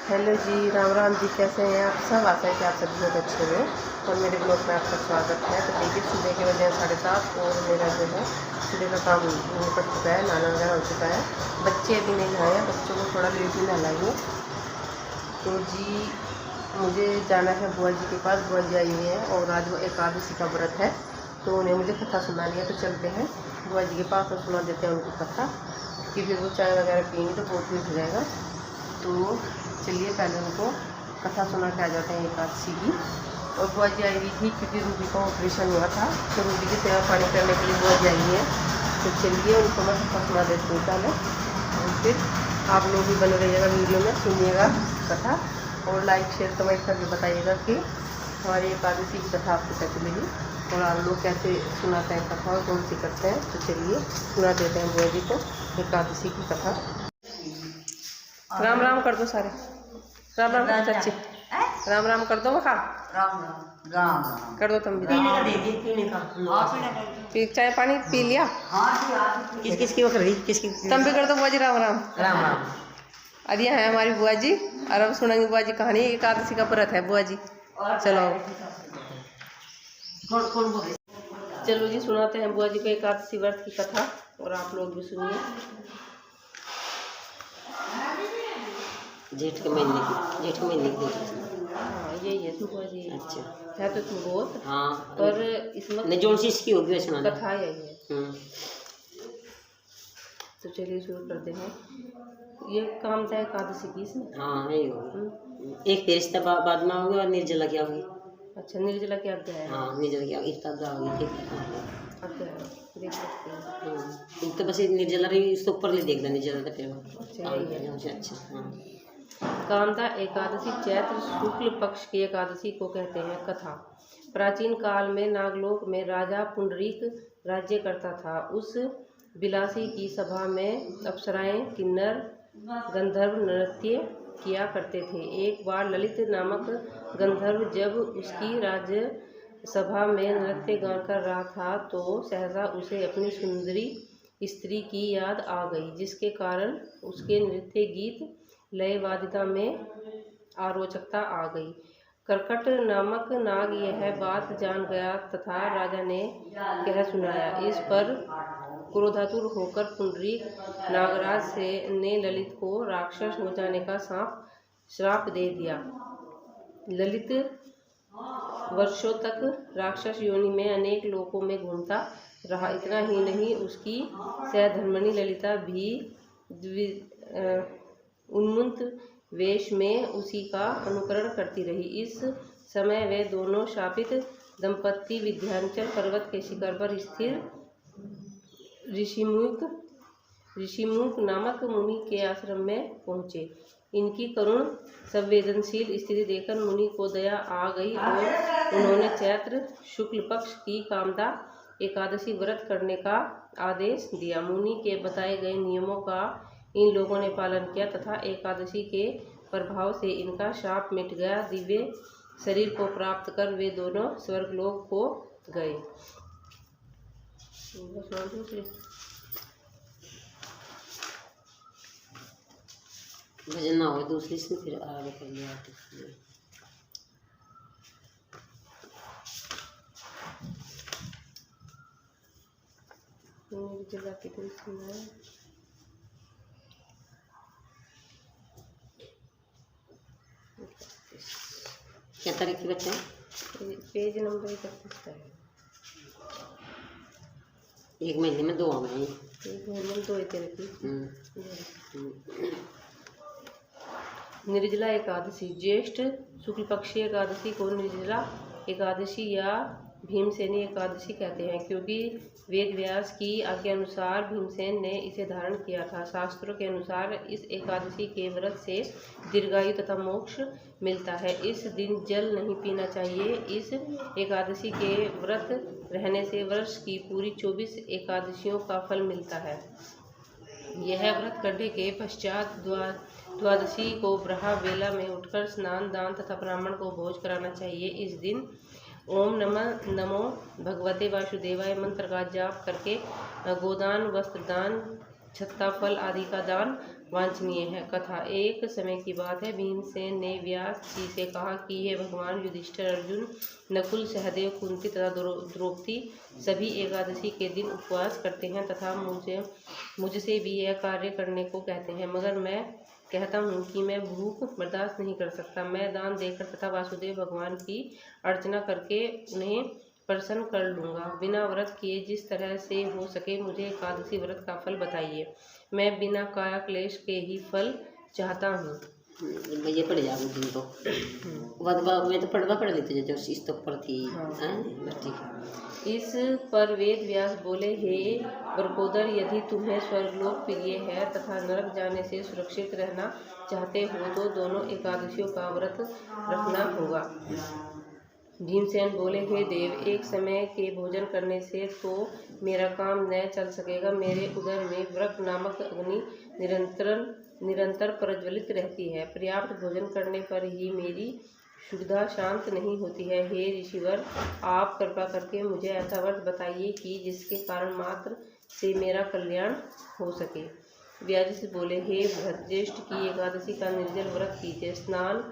Hello जी, राम राम जी, कैसे हैं आप सब। आशा है कि आप सभी लोग अच्छे हुए और मेरे ब्लॉग में आपका स्वागत है। तो देखिए, सुबह के बजे 7:30 और मेरा जो है सुबह का काम निपट चुका है, नहाना वगैरह हो चुका है। बच्चे अभी नहीं नहाए हैं, बच्चों को थोड़ा लेट ही नहलाएंगे। तो जी मुझे जाना है बुआ जी के पास। बुआ जी आई हुई हैं और आज वो एकादशी का व्रत है, तो उन्हें मुझे कथा सुनानी है। तो चलते हैं बुआ जी के पास और सुना देते हैं उनको कथा, कि फिर वो चाय वगैरह पियेंगी तो बहुत लेट हो जाएगा। तो चलिए पहले उनको कथा सुना के आ जाते हैं एकादशी की। और बुआ जी आई हुई थी क्योंकि रूबी का ऑपरेशन हुआ था, तो रूबी की सेवा पानी करने के लिए बुआ जी आई है। तो चलिए उनको मैं कथा सुना देती हूँ पहले, और फिर आप लोग भी बने रहिएगा वीडियो में, सुनिएगा कथा और लाइक शेयर कमेंट करके बताइएगा कि हमारी एकादशी की कथा आपको कैसी लगी और आप लोग कैसे सुनाते हैं कथा और कौन सी करते हैं। तो चलिए सुना देते हैं बुआ जी को एकादशी की कथा। राम राम कर दो सारे, राम राम चाची, राम राम कर दो। मखा राम राम राम राम कर दो तुम भी। पीने का दे दी, पीने का पी चाय पानी पी लिया। हाँ किस किस की वक्त रही, किसकी तुम भी कर दो बुआ जी, राम राम। राम राम। अरे है हमारी बुआ जी, और अब सुनेंगे बुआ जी कहानी। एकादशी का व्रत है बुआ जी, चलो चलो जी सुनाते हैं बुआ जी को एकादशी व्रत की कथा, और आप लोग भी सुनिए। जेठ के महीने की हाँ यही है तुम बुआ जी। अच्छा है तो तुम बहुत, हाँ, पर इसमें नहीं जोन सी इसकी होगी वैसे सुना कथा यही है। तो चलिए शुरू करते हैं। ये काम था एकादशी की इसमें। हाँ यही होगी। एक फेरिश्ता बाद में होगी और निर्जला क्या होगी। अच्छा, निर्जला क्या अध्याय है? हाँ निर्जला क्या इफ्तार होगी, ठीक है। अध्याय देख सकते हैं। हाँ तो बस निर्जला रही, इसके ऊपर ले देखना निर्जला का फिर। अच्छा यही है। अच्छा हाँ। कामदा एकादशी चैत्र शुक्ल पक्ष की एकादशी को कहते हैं। कथा। प्राचीन काल में नागलोक में राजा पुंडरीक राज्य करता था। उस विलासी की सभा में अप्सराएं किन्नर गंधर्व नृत्य किया करते थे। एक बार ललित नामक गंधर्व जब उसकी राज्य सभा में नृत्य गान कर रहा था, तो सहसा उसे अपनी सुंदरी स्त्री की याद आ गई, जिसके कारण उसके नृत्य गीत लयवादिता में आरोचकता आ गई। करकट नामक नाग यह बात जान गया तथा राजा ने कह सुनाया। इस पर क्रोधातुर होकर पुंडरीक नागराज ने ललित को राक्षस हो जाने का श्राप दे दिया। ललित वर्षों तक राक्षस योनि में अनेक लोकों में घूमता रहा। इतना ही नहीं, उसकी सहधर्मिणी ललिता भी उन्मत्त वेश में उसी का अनुकरण करती रही। इस समय वे दोनों शापित दंपत्ति विंध्याचल पर्वत के शिखर पर स्थिर ऋषिमुख नामक मुनि के आश्रम में पहुँचे। इनकी करुण संवेदनशील स्थिति देखकर मुनि को दया आ गई और उन्होंने चैत्र शुक्ल पक्ष की कामदा एकादशी व्रत करने का आदेश दिया। मुनि के बताए गए नियमों का इन लोगों ने पालन किया तथा एकादशी के प्रभाव से इनका शाप मिट गया। दिव्य शरीर को प्राप्त कर वे दोनों स्वर्गलोक को गए। भजन ना हो दूसरी से फिर आगे कर लिया। क्या तारीख की बच्चे? पेज नंबर 31 का है। एक महीने में 2 आना है। एक महीने में 2 निर्जला एकादशी। ज्येष्ठ शुक्ल पक्षी एकादशी को निर्जला एकादशी या भीमसेनी एकादशी कहते हैं, क्योंकि वेद व्यास की आज्ञा अनुसार भीमसेन ने इसे धारण किया था। शास्त्रों के अनुसार इस एकादशी के व्रत से दीर्घायु तथा मोक्ष मिलता है। इस दिन जल नहीं पीना चाहिए। इस एकादशी के व्रत रहने से वर्ष की पूरी 24 एकादशियों का फल मिलता है। यह व्रत करने के पश्चात द्वादशी को ब्रह्म वेला में उठकर स्नान दान तथा ब्राह्मण को भोज कराना चाहिए। इस दिन ओम नमो भगवते वासुदेवाय मंत्र का जाप करके गोदान, वस्त्रदान, छत्ता फल आदि का दान वांछनीय है। कथा। एक समय की बात है, भीमसेन ने व्यास जी से कहा कि हे भगवान युधिष्ठिर, अर्जुन, नकुल, सहदेव, कुंती तथा द्रौपदी सभी एकादशी के दिन उपवास करते हैं तथा मुझसे भी यह कार्य करने को कहते हैं, मगर मैं कहता हूँ कि मैं भूख बर्दाश्त नहीं कर सकता। मैं दान देकर तथा वासुदेव भगवान की अर्चना करके उन्हें प्रसन्न कर लूँगा। बिना व्रत किए जिस तरह से हो सके मुझे एकादशी व्रत का फल बताइए। मैं बिना काया क्लेश के ही फल चाहता हूँ। ये पढ़ जा दिन तो मैं तो पढ़ लेते जो इस तो पर थी। ठीक। इस पर वेद व्यास बोले, हे वरकोदर, यदि तुम्हें स्वर्गलोक प्रिय है तथा नरक जाने से सुरक्षित रहना चाहते हो तो दोनों एकादशियों का व्रत रखना होगा। भीमसेन बोले, हे देव, एक समय के भोजन करने से तो मेरा काम न चल सकेगा। मेरे उदर में व्रत नामक अग्नि निरंतर प्रज्वलित रहती है। पर्याप्त भोजन करने पर ही मेरी क्षुधा शांत नहीं होती है। हे ऋषिवर, आप कृपा करके मुझे ऐसा व्रत बताइए कि जिसके कारण मात्र से मेरा कल्याण हो सके। व्यास जी बोले, हे भरतज्येष्ठ की एकादशी का निर्जल व्रत कीजिए। स्नान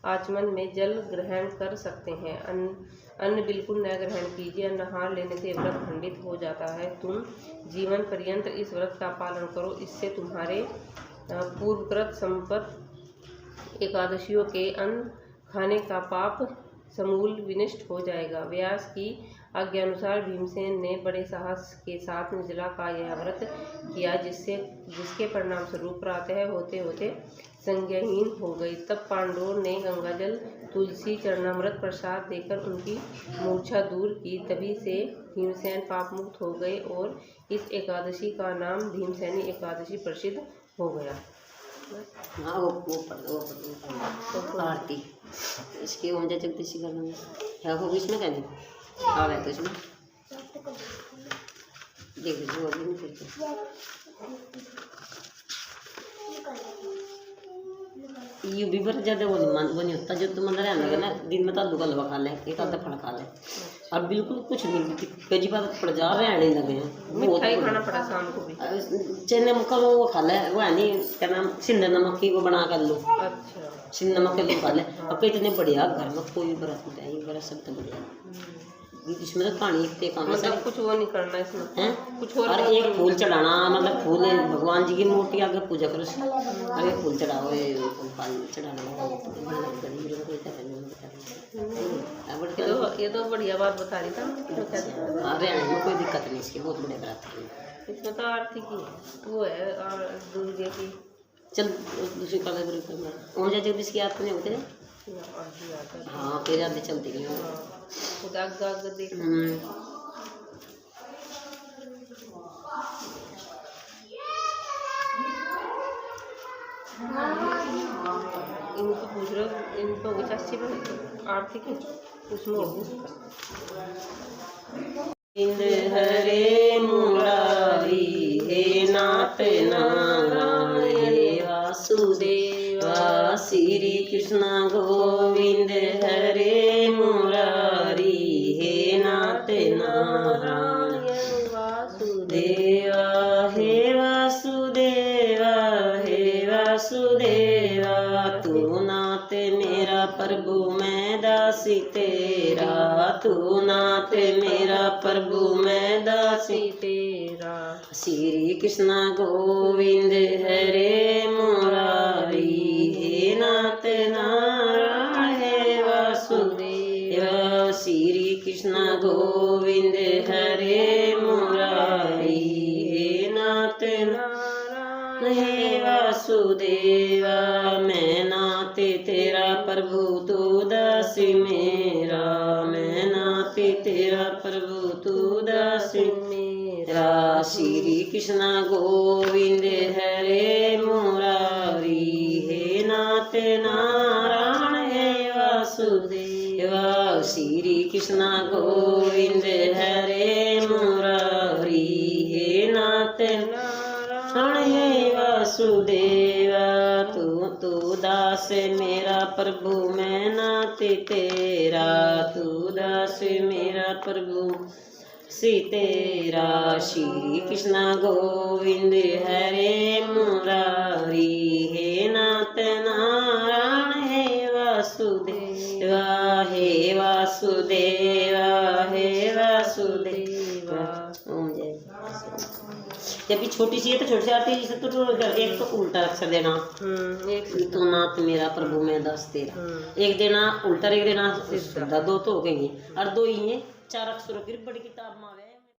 आचमन में जल ग्रहण कर सकते हैं, अन्न बिल्कुल न ग्रहण कीजिए। अन्न लेने से व्रत खंडित हो जाता है। तुम जीवन पर्यंत इस व्रत का पालन करो, इससे तुम्हारे पूर्वकृत संपत्त एकादशियों के अन्न खाने का पाप समूल विनष्ट हो जाएगा। व्यास की आज्ञानुसार भीमसेन ने बड़े साहस के साथ निर्जला का यह व्रत किया, जिसके परिणाम स्वरूप प्रातः होते होते संज्ञाहीन हो गई। तब पांडवों ने गंगाजल, तुलसी, चरणामृत प्रसाद देकर उनकी मूर्छा दूर की। तभी से भीमसेन पाप मुक्त हो गए और इस एकादशी का नाम भीमसेनी एकादशी प्रसिद्ध हो गया। हाँ वो आरती इसकी ओम जय जगदीशी करना है। हो इसमें क्या नहीं आ रहा है तो इसमें देख लीजिए वो भी नहीं करते। ये भी बर ज़्यादा वो नहीं होता जो तुम अंदर रहने लगे ना, दिन में तो आलू का हलवा खा ले, एक आधा फल खा ले, और बिल्कुल कुछ नहीं। कई बार पड़ जा रहे रहने लगे हैं। मिठाई खाना पड़ा शाम को भी। चने मक्का वो खा ले, वो है नहीं क्या नाम, सिंध नमक की वो बना कर लो। अच्छा। सिंध नमक के लोग खा ले। अब इतने बढ़िया घर में कोई व्रत नहीं है, ये व्रत सब तो बढ़िया। इसमें तो कहानी इतने काम मतलब कुछ वो नहीं करना इसमें है कुछ और। अरे एक फूल चढ़ाना, मतलब फूल भगवान जी की मूर्ति आगे पूजा करो, अरे फूल चढ़ाओ, चढ़ाना। ये तो बढ़िया बात बता रही था। अरे में कोई दिक्कत नहीं, इसकी बहुत बढ़िया बात है। इसमें तो आरती की वो है और दुर्गे की। चल दूसरी कल ओम जय जगदीश की आरती नहीं होते। हाँ फिर आगे चलती गई। इनको पूछ रहे हो, इनको कुछ अच्छी बनी आरती की उसमें हरे मुरारी हे नाथ नारायण वासुदेवा श्री कृष्ण गोविंद हरे मुरारी हे नाथ नारायण वासुदेवा हे वासुदेवा हे वासुदेवा तू नाथ मेरा प्रभु मैं दासी तेरा, तू नाथ मेरा प्रभु मैं दासी तेरा। श्री कृष्ण गोविंद हरे मुरारी हे नाथ नारायण हे वासुदेवा श्री कृष्ण गोविंद हरे मुरारी हे नाथ नारायण हे वासुदेवा। मैं नाथ तेरा प्रभु तू दासी मेरा, मैं नाथ तेरा प्रभु तू दासी मेरा। श्री कृष्ण गोविंद हरे मुरारी हे नाथ नारायण हे वासुदेवा श्री कृष्ण गोविंद हरे मुरारी हे नाथ नारायण हे वासुदेवा। तू दास मेरा प्रभु मैं नाथ तेरा, तू दास मेरा प्रभु तेरा श्री कृष्ण गोविंद हरे मुरारी, हे नाथ नारायण हे वासुदेवा, हे वासुदेवा, हे वासुदेवा। ओम जय। जब ये छोटी सी है तो छोटी सी आती है, जिसे तो एक तो उल्टा अक्षर देना, एक तो नाथ मेरा प्रभु मैं दास तेरा, एक देना उल्टा, एक देना सीधा, दो तो हो गई और दो ही है, चार अक्षरों की बड़ी किताब में आवे।